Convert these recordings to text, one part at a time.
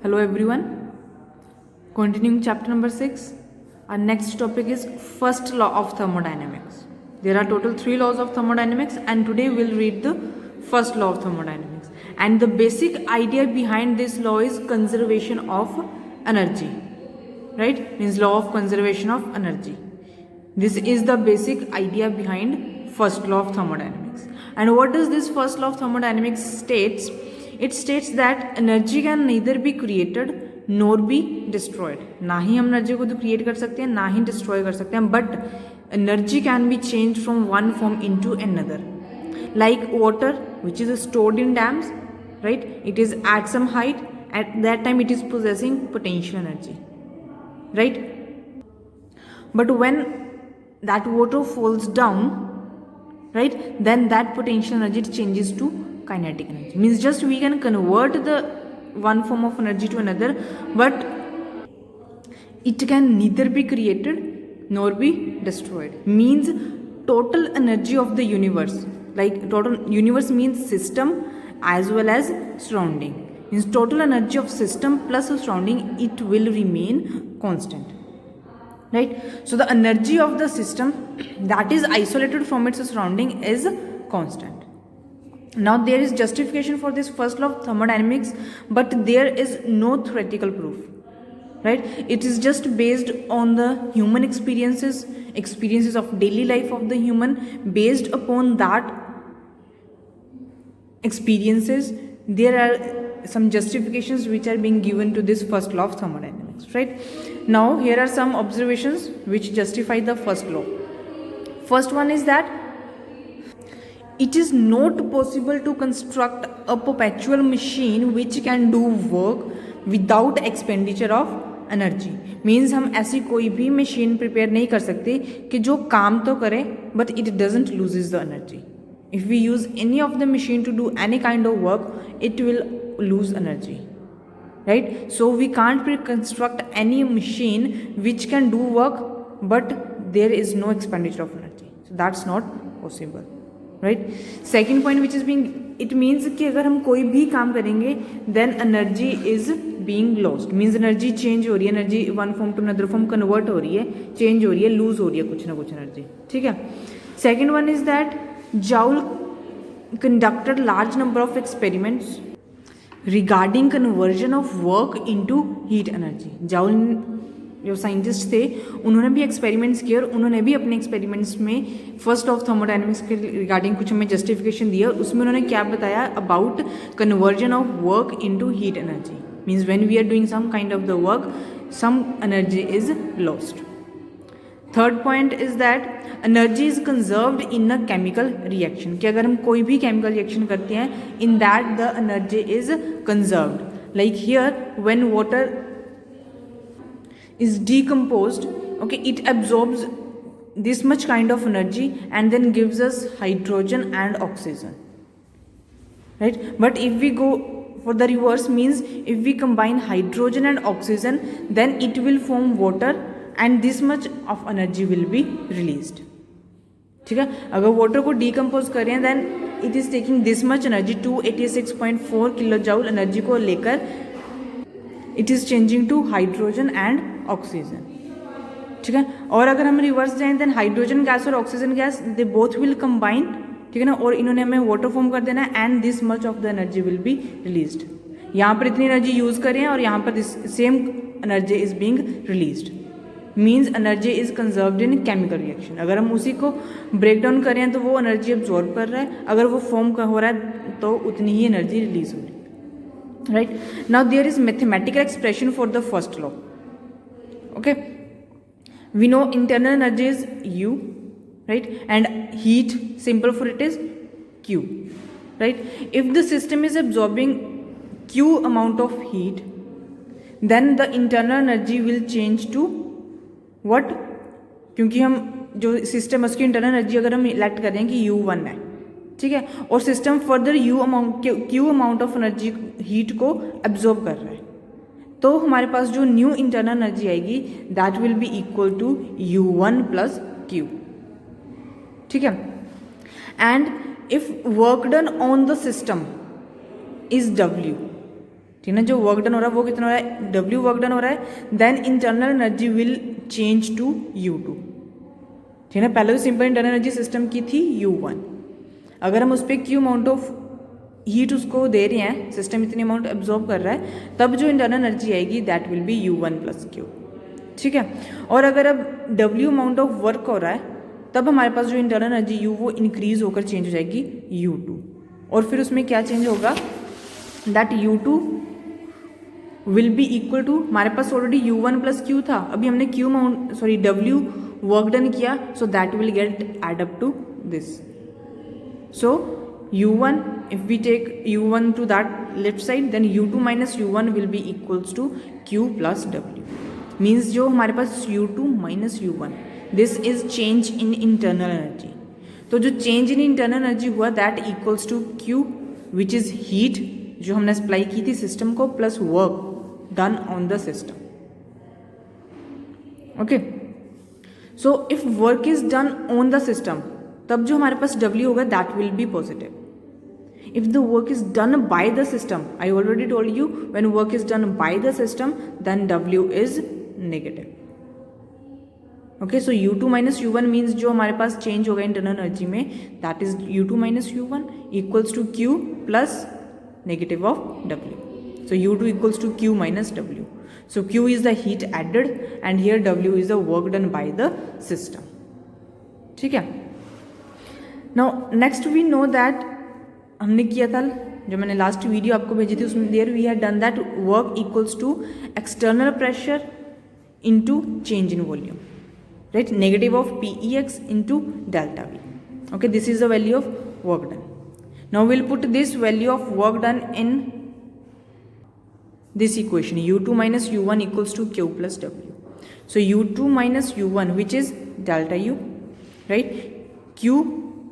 Hello everyone. Continuing chapter number 6. Our next topic is first law of thermodynamics. There are total 3 laws of thermodynamics and today we'll read the first law of thermodynamics. And the basic idea behind this law is conservation of energy. Right? Means law of conservation of energy. This is the basic idea behind first law of thermodynamics. And what does this first law of thermodynamics states? It states that energy can neither be created nor be destroyed. ना ही हम energy को तो create कर सकते हैं ना ही destroy कर सकते हैं, but energy can be change from one form into another. Like water which is stored in dams, right? It is at some height, at that time it is possessing potential energy, right? But when that water falls down, right, then that potential energy changes to kinetic energy. Means just we can convert the one form of energy to another, but it can neither be created nor be destroyed. Means total energy of the universe, like total universe means system as well as surrounding. Means total energy of system plus surrounding, it will remain constant, right? So the energy of the system that is isolated from its surrounding is constant. Now there is justification for this first law of thermodynamics, but there is no theoretical proof, right? It is just based on the human experiences of daily life of the human. Based upon that experiences, there are some justifications which are being given to this first law of thermodynamics, right? Now here are some observations which justify the first law. First one is that it is not possible to construct a perpetual machine which can do work without expenditure of energy. Means हम ऐसी कोई भी machine prepare नहीं कर सकते कि जो काम तो करे but it doesn't loses the energy. If we use any of the machine to do any kind of work, it will lose energy, right? So we can't construct any machine which can do work but there is no expenditure of energy. So that's not possible, right? Second point which is being, it means कि अगर हम कोई भी काम करेंगे then energy is being lost. Means energy change हो रही है, energy one form to another form convert हो रही है, change हो रही है, lose हो रही है कुछ ना कुछ energy. ठीक है. Second one is that Joule conducted large number of experiments regarding conversion of work into heat energy. Joule जो साइंटिस्ट थे उन्होंने भी एक्सपेरिमेंट्स किए और उन्होंने भी अपने एक्सपेरिमेंट्स में फर्स्ट ऑफ थर्मोडायनेमिक्स के रिगार्डिंग कुछ हमें जस्टिफिकेशन दिया. उसमें उन्होंने क्या बताया about conversion of work into heat energy. Means when we are doing some kind of the work some energy is lost. Third point is that energy is conserved in a chemical reaction. कि अगर हम कोई भी chemical reaction करते हैं in that the energy is conserved. Like here when water is decomposed, okay, it absorbs this much kind of energy and then gives us hydrogen and oxygen, right? But if we go for the reverse, means if we combine hydrogen and oxygen, then it will form water and this much of energy will be released. ठीक है. अगर water को decompose करें then it is taking this much energy 286.4 kilo joule energy को लेकर it is changing to hydrogen and oxygen. ठीक है. और अगर हम रिवर्स जाएं देन हाइड्रोजन गैस और oxygen gas they both will combine. ठीक है ना. और इन्होंने हमें वाटर फॉर्म कर देना है and this much of the energy will be released. यहाँ पर इतनी एनर्जी यूज करें और यहाँ पर this same energy is being released. Means energy is conserved in chemical reaction. अगर हम उसी को ब्रेक डाउन करें तो वो एनर्जी एब्जॉर्ब कर रहा है, अगर वो फॉर्म हो रहा है तो उतनी ही एनर्जी रिलीज हो रही है. Right now there is mathematical expression for the first law. Okay, we know internal energy is U, right, and heat simple for it is Q, right? If the system is absorbing Q amount of heat, then the internal energy will change to what? क्योंकि हम जो system उसकी internal energy अगर हम elect करें कि U1 है, ठीक है, और system further Q amount of energy heat को एब्जॉर्ब कर रहा है, तो हमारे पास जो न्यू इंटरनल एनर्जी आएगी that will be equal to U1 plus Q. ठीक है. And if work done on the system is W, ठीक है ना, जो वर्क डन हो रहा है वो कितना हो रहा है, W वर्क डन हो रहा है, then internal energy will change to U2, ठीक है ना। पहले तो सिंपल इंटरनल एनर्जी सिस्टम की थी U1, अगर हम उस पर Q अमाउंट ऑफ हीट उसको दे रहे हैं, सिस्टम इतनी अमाउंट एब्जॉर्ब कर रहा है, तब जो इंटरनल एनर्जी आएगी that will B U1 plus Q, ठीक है। और अगर अब W अमाउंट ऑफ वर्क हो रहा है, तब हमारे पास जो इंटरनल एनर्जी U वो इंक्रीज होकर चेंज हो जाएगी U2, और फिर उसमें क्या चेंज होगा, that U2 will be equal to, हमारे पास ऑलरेडी U1 प्लस Q था, अभी हमने Q amount W work done किया, so that will get add up to this. So U1, if we take U1 to that left side, then U2 minus U1 will be equals to Q plus W. Means जो हमारे पास U2 minus U1, this is change in internal energy. तो जो change in internal energy हुआ that equals to Q, which is heat जो हमने supply की थी system को, plus work done on the system. Okay. So if work is done on the system, तब जो हमारे पास W होगा that will be positive. If the work is done by the system, I already told you, when work is done by the system then W is negative. Okay, so U2 minus U1 means जो हमारे पास change होगा internal energy में that is U2 minus U1 equals to Q plus negative of W. So U2 equals to Q minus W. So Q is the heat added and here W is the work done by the system. ठीक है. Now next we know that हमने किया था, जो मैंने last video आपको भेजी थी उसमें there we had done that work equals to external pressure into change in volume, right, negative of PEX into delta V. Okay, this is the value of work done. Now we'll put this value of work done in this equation, U2 minus U1 equals to Q plus W. So U2 minus U1, which is delta U, right? Q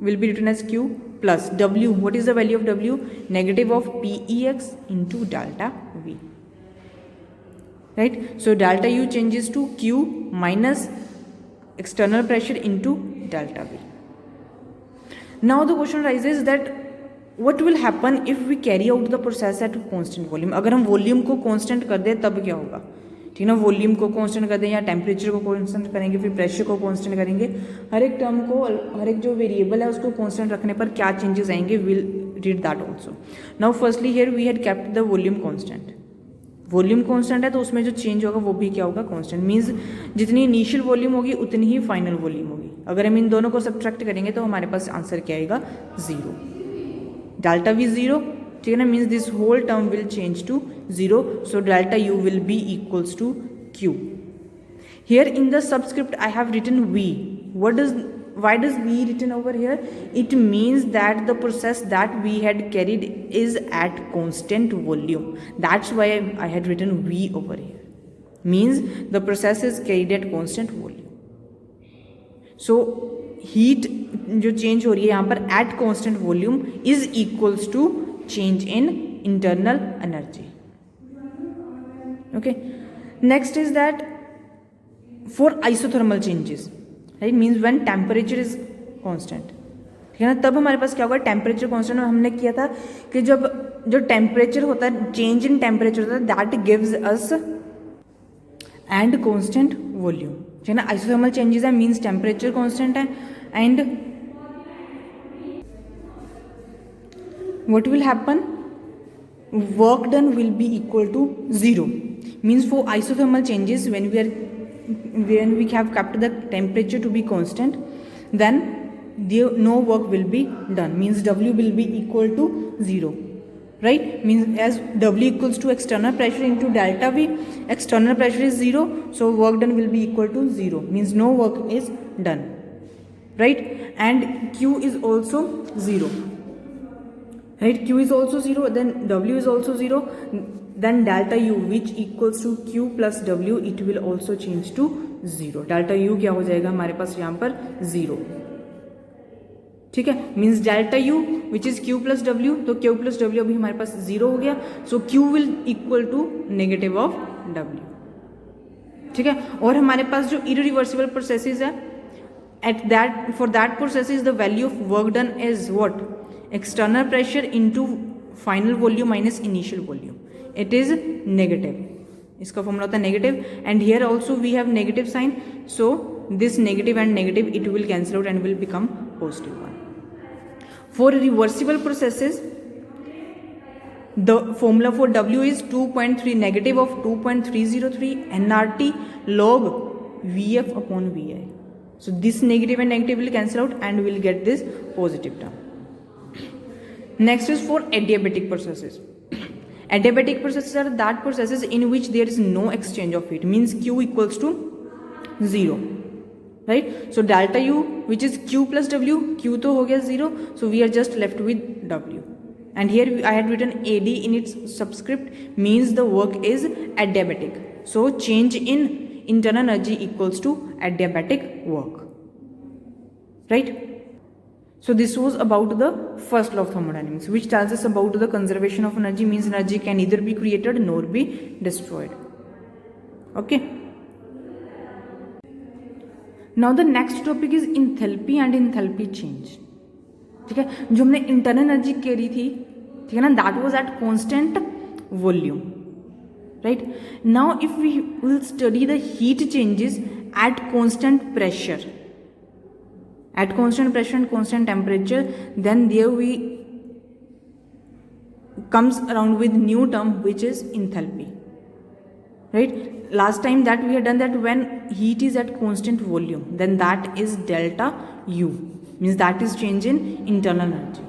will be written as Q plus W. What is the value of W? Negative of PEX into delta V, right? So delta U changes to Q minus external pressure into delta V. Now the question arises that what will happen if we carry out the process at constant volume? अगर हम volume को constant कर दें तब क्या होगा, ठीक है ना. वॉल्यूम को कांस्टेंट कर दें या टेम्परेचर को कांस्टेंट करेंगे, फिर प्रेशर को कांस्टेंट करेंगे, हर एक टर्म को, हर एक जो वेरिएबल है उसको कांस्टेंट रखने पर क्या चेंजेस आएंगे, will read that also. Now firstly here we had kept the volume constant. Volume constant है तो उसमें जो चेंज होगा वो भी क्या होगा, कांस्टेंट. मीन्स जितनी इनिशियल वॉल्यूम होगी उतनी ही फाइनल वॉल्यूम होगी. अगर हम इन दोनों को सब्ट्रैक्ट करेंगे तो हमारे पास आंसर क्या आएगा, 0. डेल्टा V 0, ठीक है ना, means this whole term will change to 0. So delta U will be equals to Q. Here in the subscript I have written V. Why does V written over here? It means that the process that we had carried is at constant volume. That's why I had written V over here. Means the process is carried at constant volume. So heat जो change हो रही है यहाँ पर at constant volume is equals to change in internal energy. Okay, next is that for isothermal changes, right, means when temperature is constant, ठीक है ना, तब हमारे पास क्या होगा, टेम्परेचर कांस्टेंट. हमने किया था कि जब जो टेम्परेचर होता है, चेंज इन टेम्परेचर होता है, that gives us and constant volume, ठीक है ना. आइसोथर्मल चेंजेस है मीन्स टेम्परेचर कांस्टेंट है and what will happen, work done will be equal to 0. Means for isothermal changes when we have kept the temperature to be constant, then no work will be done. Means W will be equal to 0, right? Means as W equals to external pressure into delta V, external pressure is 0, so work done will be equal to 0. Means no work is done, right? And Q is also 0, right? Q is also 0, then W is also 0, then delta U which equals to Q plus W, it will also change to 0. Delta U क्या हो जाएगा हमारे पास यहाँ पर 0, ठीक है. Means delta U which is Q plus W, तो Q plus W अभी हमारे पास 0 हो गया. So Q will equal to negative of W, ठीक है. और हमारे पास जो इरिवर्सिबल प्रोसेसेस है, at that for that processes the value of work done is what, external pressure into final volume minus initial volume. it is negative. इसका formula होता है negative, and here also we have negative sign, so this negative and negative it will cancel out and will become positive one. For reversible processes, the formula for W is 2.3 negative of 2.303 nRT log Vf upon Vi. So this negative and negative will cancel out and we will get this positive term. Next is for adiabatic processes. Adiabatic processes are that processes in which there is no exchange of heat, means Q equals to 0. Right, so delta U which is Q plus W, Q तो हो गया 0, so we are just left with W, and here I had written AD in its subscript, means the work is adiabatic, so change in internal energy equals to adiabatic work. Right, so this was about the first law of thermodynamics, which tells us about the conservation of energy, means energy can neither be created nor be destroyed. Okay, now the next topic is enthalpy and enthalpy change. ठीक है, जो हमने internal energy करी थी, ठीक है ना, that was at constant volume. Right, now if we will study the heat changes at constant pressure, at constant pressure and constant temperature, then there we comes around with new term which is enthalpy. Right, last time that we had done that when heat is at constant volume, then that is delta U, means that is change in internal energy.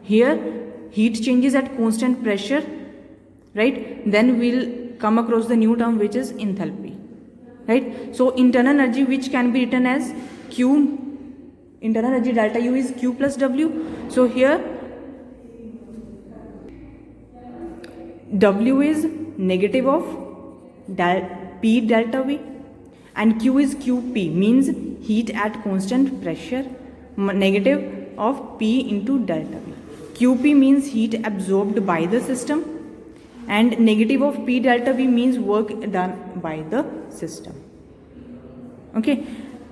Here heat changes at constant pressure, right, then we'll come across the new term which is enthalpy. Right, so internal energy which can be written as Q, internal energy delta U is Q plus W. So here W is negative of P delta V and Q is QP, means heat at constant pressure, negative of P into delta V. QP means heat absorbed by the system and negative of P delta V means work done by the system. Okay,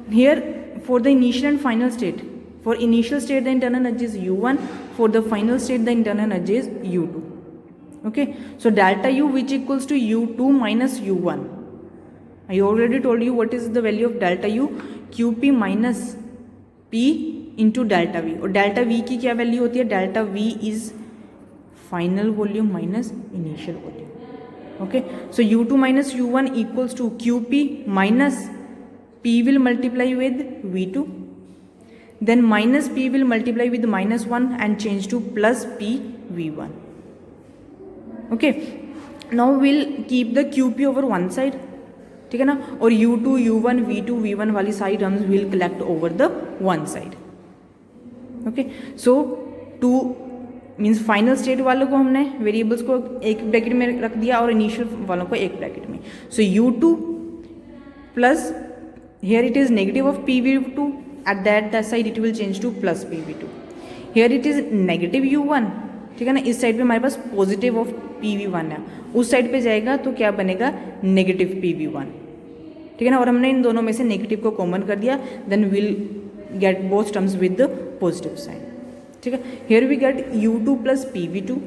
here for the initial and final state, for initial state the internal energy is U1, for the final state the internal energy is U2. Okay, so delta U which equals to U2 minus U1. I already told you what is the value of delta U, QP minus P into delta V. और delta V की क्या value होती है? delta V is final volume minus initial volume. Okay, so U2 minus U1 equals to QP minus P will multiply with V2, then minus P will multiply with minus 1 and change to plus P V1. Okay, now we'll keep the QP over one side, ठीक है ना, और U2, U1, V2, V1 वाली सारी terms will collect over the one side. Okay, so to means final state वालों को हमने variables को एक ब्रैकेट में रख दिया और इनिशियल वालों को एक ब्रैकेट में. So U2 plus here it is negative of PV2, at that side it will change to plus PV2. Here it is negative U1, ठीक है ना, इस साइड पे हमारे पास पॉजिटिव ऑफ PV1 है, उस साइड पे जाएगा तो क्या बनेगा नेगेटिव PV1. ठीक है ना, और हमने इन दोनों में से नेगेटिव को कॉमन कर दिया, then will get both terms with the positive sign. ठीक है, here we get U2 plus PV2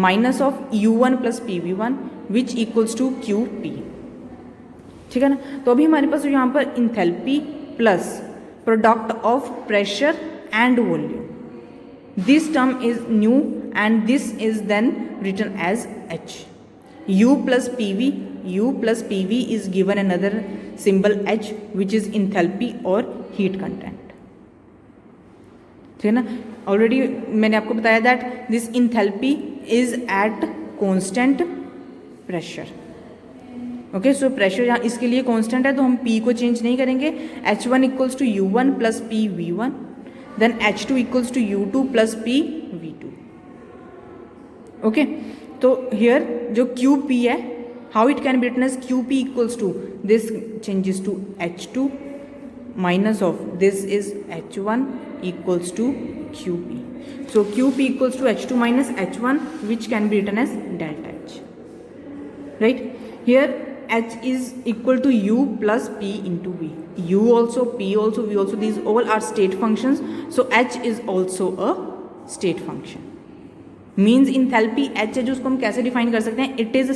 minus of U1 plus PV1 which equals to QP. ठीक है ना, तो अभी हमारे पास यहाँ पर enthalpy plus product of pressure and volume, this term is new and this is then written as H. U plus PV is given another symbol H which is enthalpy or heat content. ठीक है ना, already मैंने आपको बताया that this enthalpy is at constant pressure. Okay, so pressure यहाँ इसके लिए constant है तो हम P को change नहीं करेंगे. H1 equals to U1 plus P V1, then H2 equals to U2 plus P V2. Okay, तो here जो QP है, how it can be written as QP equals to, this changes to H2 minus of this is H1 equals to QP. So QP equals to H2 minus H1 which can be written as delta H. Right, here H is equal to U plus P into V. U also, P also, V also, these all are state functions. So H is also a state function. Means enthalpy H है जो उसको हम कैसे define कर सकते हैं, it is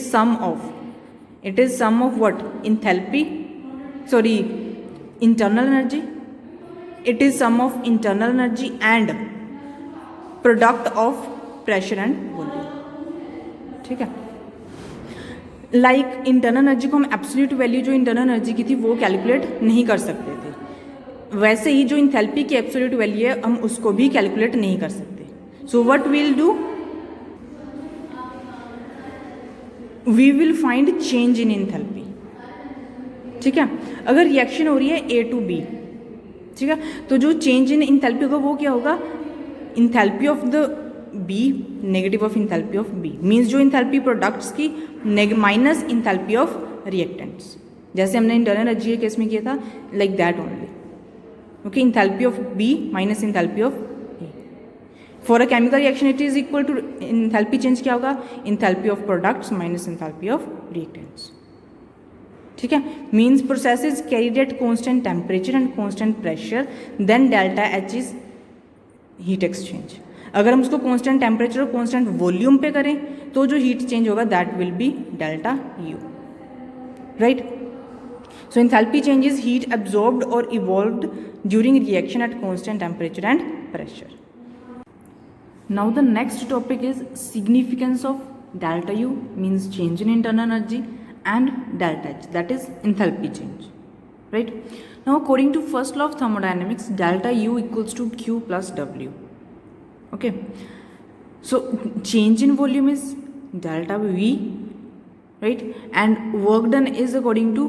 sum of what, enthalpy, sorry internal energy, it is sum of internal energy and product of pressure and volume. ठीक है, लाइक इंटरनल एनर्जी को हम एब्सोल्यूट वैल्यू जो इंटरनल एनर्जी की थी वो कैलकुलेट नहीं कर सकते थे, वैसे ही जो इंथैल्पी की एब्सोल्यूट वैल्यू है हम उसको भी कैलकुलेट नहीं कर सकते। So what will do, we will find change in enthalpy. ठीक है, अगर रिएक्शन हो रही है ए टू बी, ठीक है, तो जो चेंज इन इंथैल्पी होगा वो क्या होगा, enthalpy of the B negative of enthalpy of B, means जो इंथैल्पी प्रोडक्ट्स की माइनस इंथैल्पी ऑफ रिएक्टेंट्स, जैसे हमने इंटरनल एनर्जी के केस में किया था, like that only. Okay, enthalpy of B minus enthalpy of A. For a chemical reaction it is equal to, enthalpy change क्या होगा, enthalpy of products minus enthalpy of reactants. ठीक है, means process is carried at constant temperature and constant pressure, then delta H is heat exchange. अगर हम उसको constant temperature और constant volume पे करें तो जो हीट चेंज होगा that will be delta U, right. So enthalpy change is heat absorbed और evolved during reaction at constant temperature and pressure. Now the next topic is significance of delta U, means change in internal energy, and delta H, that is enthalpy change, right? Now according to first law of thermodynamics, delta U equals to Q plus W. Okay, so change in volume is delta V, right? And work done is according to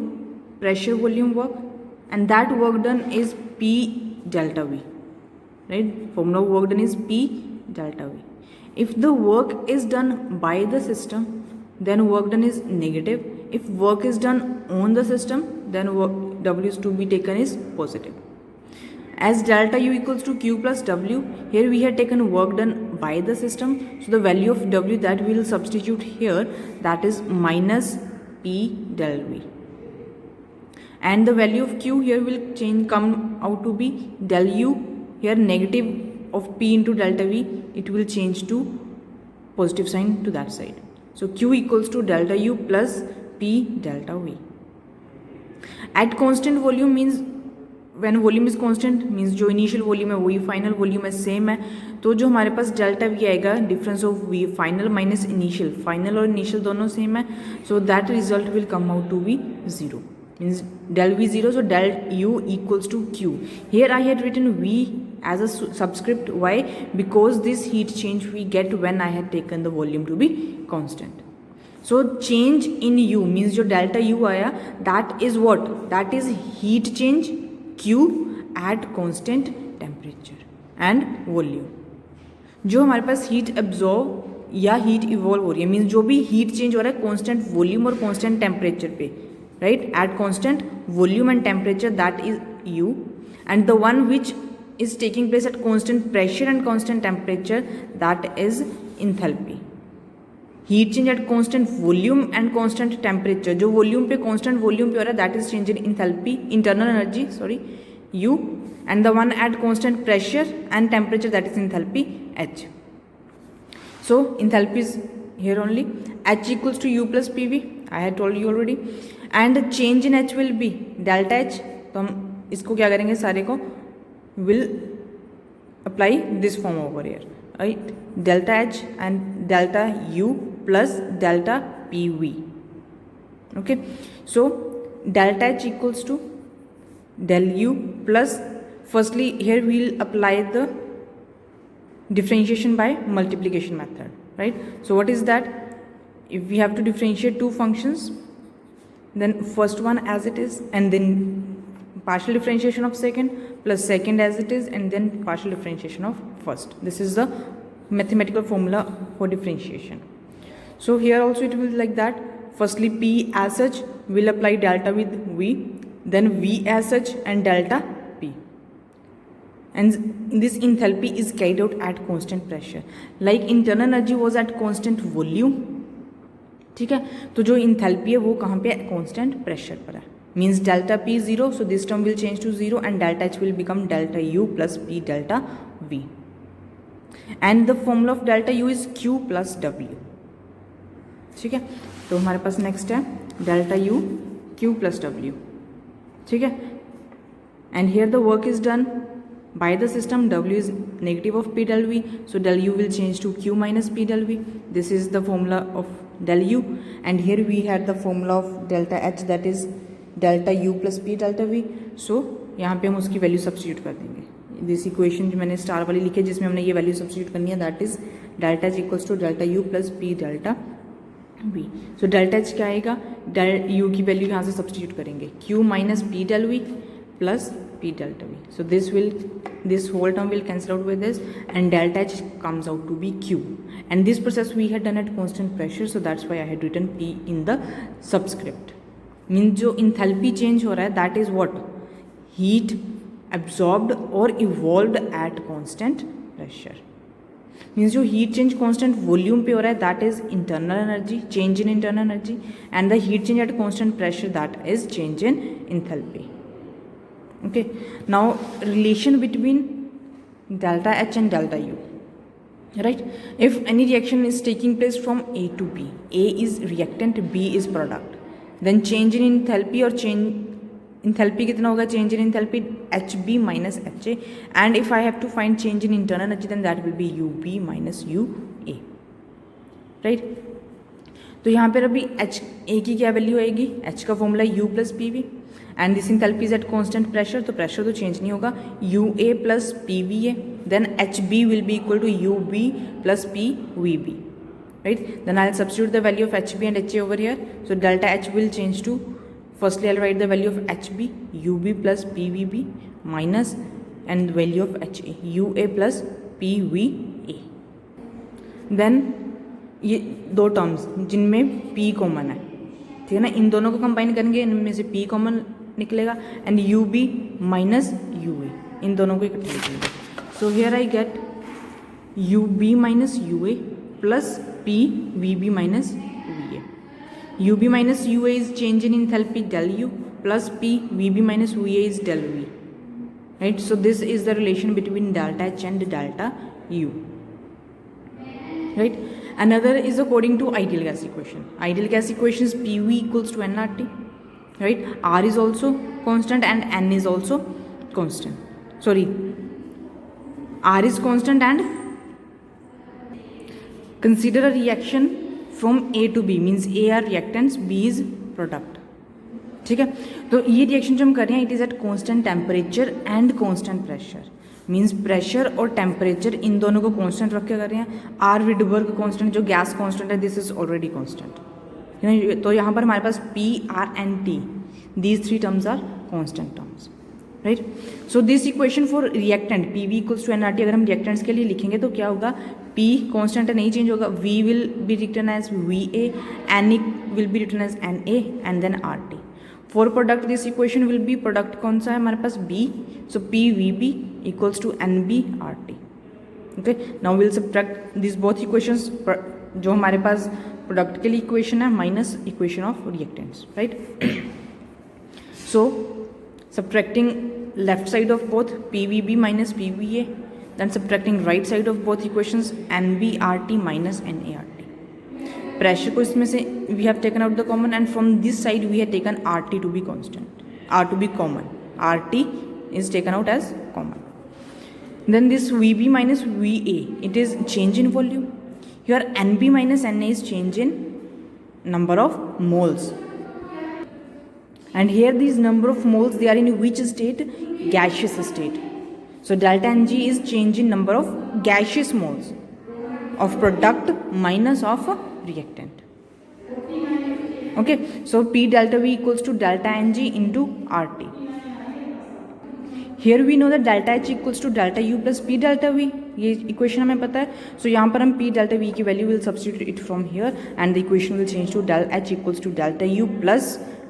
pressure volume work, and that work done is P delta V, right? Formula of work done is P delta V. If the work is done by the system, then work done is negative. If work is done on the system, then work W is to be taken is positive. As delta U equals to Q plus W, here we have taken work done by the system, so the value of W that we will substitute here, that is minus P del V, and the value of Q here will come out to be del U, here negative of P into delta V, it will change to positive sign to that side. So Q equals to delta U plus P delta V. At constant volume means when volume is constant means जो initial volume है वही final volume है same है, तो जो हमारे पास delta V आएगा difference of V final minus initial, final और initial दोनों same है, so that result will come out to be 0, means del V 0, so del U equals to Q. Here I had written V as a subscript. Why? Because this heat change we get when I had taken the volume to be constant. So change in U means जो delta U आया that is what? That is heat change Q at constant temperature and volume. जो हमारे पास heat absorb या heat evolve हो रही है, means जो भी heat change हो रहा है constant volume और constant temperature पे, right? At constant volume and temperature, that is U, and the one which is taking place at constant pressure and constant temperature, that is enthalpy. Heat change at constant volume and constant temperature, जो volume पे constant volume पे हो रहा है that is change in enthalpy internal energy, sorry U, and the one at constant pressure and temperature that is enthalpy H. So enthalpy is here only, H equals to U plus PV, I had told you already, and change in H will be delta H. तो हम इसको क्या करेंगे, सारे को will apply this form over here, right? Delta H and delta U plus delta PV. Okay, so delta H equals to del U plus, firstly here we will apply the differentiation by multiplication method, right? So what is that? If we have to differentiate two functions, then first one as it is, and then partial differentiation of second, plus second as it is, and then partial differentiation of first. This is the mathematical formula for differentiation. So here also it will be like that. Firstly P as such will apply delta with V, then V as such and delta P, and this enthalpy is carried out at constant pressure. Like internal energy was at constant volume, ठीक है, तो जो enthalpy है वो कहाँ पे, constant pressure पर है, means delta P 0, so this term will change to 0 and delta H will become delta U plus P delta V. And the formula of delta you is Q plus W. ठीक है, तो हमारे पास next है delta U Q plus W. ठीक है, and here the work is done by the system. W is negative of P del V, so del U will change to Q minus P del V. This is the formula of del U, and here we had the formula of delta H, that is delta U plus P delta V. So यहाँ पे हम उसकी value substitute कर देंगे. This equation जो मैंने star वाली लिखी है जिसमें हमने ये वैल्यू सब्स्टिट्यूट करनी है, that is delta H equals to delta U plus P delta V. So delta H क्या आएगा, डेल यू की वैल्यू यहाँ से सब्स्टिट्यूट करेंगे, Q minus P del V plus P delta V. So this whole term will cancel out with this, and delta H comes out to be Q. And this process we had done at constant pressure, so that's why I had written P in the subscript. Means जो enthalpy change हो रहा है, that is what? Heat absorbed or evolved at constant pressure. Means जो heat change constant volume पे हो रहा है, that is internal energy, change in internal energy, and the heat change at constant pressure, that is change in enthalpy. Okay, now relation between delta H and delta U, right? If any reaction is taking place from A to B, A is reactant, B is product, then change in enthalpy or change enthalpy कितना होगा, change in enthalpy HB minus HA, and if I have to find change in internal energy, then that will be UB minus UA, right? तो यहाँ पर अभी H A की क्या value आएगी, H का formula U plus P V, and this enthalpy is at constant pressure, तो pressure तो चेंज नहीं होगा, UA plus PVA, then HB will be equal to UB plus PVB, right? Then I will substitute the value of HB and HA over here. So delta H will change to, firstly I will write the value of HB UB plus PVB minus and value of HA UA plus PVA. Then ये दो terms जिनमें P common है, ठीक है ना, इन दोनों को combine करेंगे, इनमें से P कॉमन निकलेगा, एंड UB माइनस UA, इन दोनों को इकट्ठे लिखेंगे. So here I get UB minus UA plus PVB minus VA. UB minus UA is change in enthalpy del U plus PVB minus VA is del V, right? So this is the relation between delta H and delta U, right? Another is according to ideal gas equation. Ideal gas equation is PV equals to nRT, right? R is also constant and N is also constant. Sorry, R is constant, and consider a reaction from A to B, means A are reactants, B is product. ठीक है, तो ये reaction जो हम कर रहे हैं, it is at constant temperature and constant pressure. Means pressure और टेम्परेचर इन दोनों को कांस्टेंट रख के कर रहे हैं. आर विडबर्ग कांस्टेंट जो गैस कांस्टेंट है, दिस इज ऑलरेडी कांस्टेंट. तो यहाँ पर हमारे पास P, R एंड T, these three terms are constant terms, right? So this equation for reactant PV equals to nRT, अगर हम रिएक्टेंट्स के लिए लिखेंगे तो क्या होगा, P कांस्टेंट है, नहीं चेंज होगा, V will be written as VA, N will be written as NA, and then RT. For product this equation will be, product कौन सा है हमारे पास, B, so PVB equals to NBRT. Okay, now we'll subtract these both equations, जो हमारे पास product के लिए equation है minus equation of reactants, right? So subtracting left side of both PVB minus PVA, then subtracting right side of both equations NBRT minus NART. Pressure को इसमें से we have taken out the common, and from this side we have taken RT to be constant, R to be common, RT is taken out as common. Then this VB minus VA, it is change in volume. Here NB minus NA is change in number of moles. And here these number of moles, they are in which state? Gaseous state. So delta Ng is change in number of gaseous moles of product minus of reactant. Okay, so P delta V equals to delta Ng into RT. Here we know that delta H equals to delta U plus P delta V, ये equation हमें पता है. सो यहाँ पर हम P delta V की value will substitute it from here, and the equation will change to del H equals to delta U plus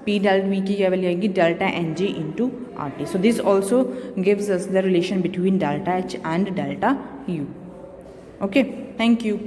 P delta V की क्या वैल्यू आएगी, delta Ng into RT. So this also gives us the relation between delta H and delta U. Okay, thank you.